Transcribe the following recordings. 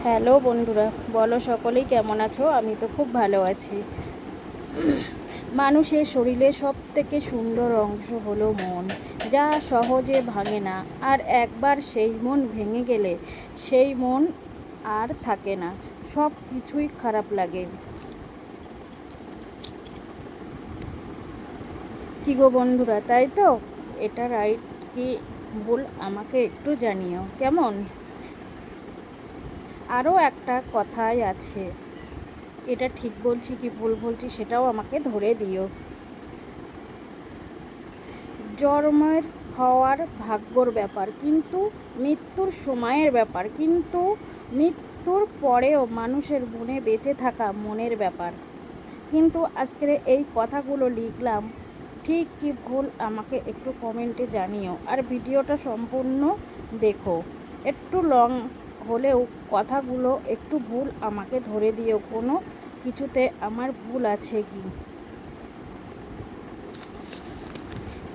Hello বন্ধুরা, বলো সকলেই কেমন আছো? আমি তো খুব ভালো আছি। মানুষের শরীরে সবথেকে সুন্দর অংশ হলো মন, যা সহজে ভাঙে না। আর একবার সেই মন ভেঙে গেলে সেই মন আর থাকে না, সব কিছুই খারাপ লাগে। কি গো বন্ধুরা, তাই তো? এটা রাইট কি ভুল আমাকে একটু জানিও, কেমন? আরও একটা কথাই আছে, এটা ঠিক বলছি কি ভুল বলছি সেটাও আমাকে ধরে দিও। জন্মের হওয়ার ভাগ্যর ব্যাপার, কিন্তু মৃত্যুর সময়ের ব্যাপার, কিন্তু মৃত্যুর পরেও মানুষের মনে বেঁচে থাকা মনের ব্যাপার। কিন্তু আজকের এই কথাগুলো লিখলাম, ঠিক কি ভুল আমাকে একটু কমেন্টে জানিও। আর ভিডিওটা সম্পূর্ণ দেখো, একটু লং হলেও কথাগুলো একটু ভুল আমাকে ধরে দিও, কোনো কিছুতে আমার ভুল আছে কি।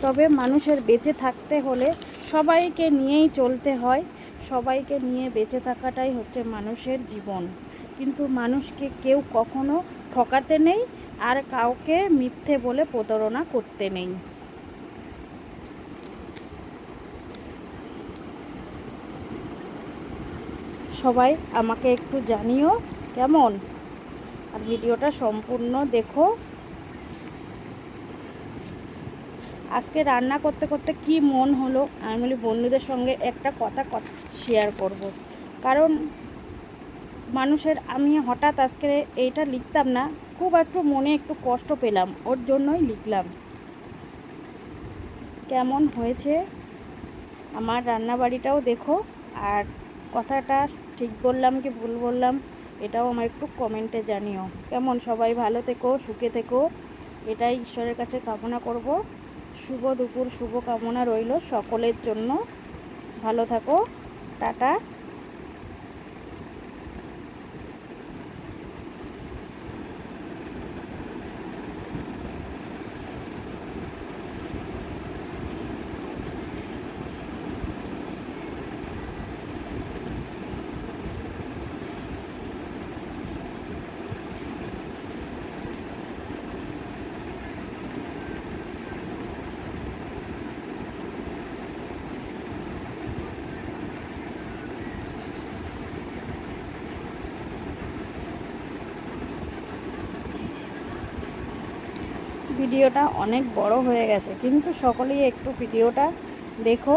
তবে মানুষের বেঁচে থাকতে হলে সবাইকে নিয়েই চলতে হয়, সবাইকে নিয়ে বেঁচে থাকাটাই হচ্ছে মানুষের জীবন। কিন্তু মানুষকে কেউ কখনো ঠকাতে নেই, আর কাউকে মিথ্যে বলে প্রতারণা করতে নেই। সবাই আমাকে একটু জানিও, কেমন? আর ভিডিওটা সম্পূর্ণ দেখো। আজকে রান্না করতে করতে কি মন হলো, আমি বলি বন্ধুদের সঙ্গে একটা কথা শেয়ার করব। কারণ মানুষের, আমি হঠাৎ আজকে এইটা লিখতাম না, খুব একটু মনে একটু কষ্ট পেলাম, ওর জন্যই লিখলাম। কেমন হয়েছে আমার রান্নাবাড়িটাও দেখো, আর কথাটা ঠিক বললাম কি ভুল বললাম এটাও আমার একটু কমেন্টে জানিও, কেমন? সবাই ভালো থেকো, সুখে থেকো, এটাই ঈশ্বরের কাছে কামনা করব। শুভ দুপুর, শুভ কামনা রইল সকলের জন্য। ভালো থাকো, টাটা। ভিডিওটা অনেক বড় হয়ে গেছে, কিন্তু সকলেই একটু ভিডিওটা দেখো।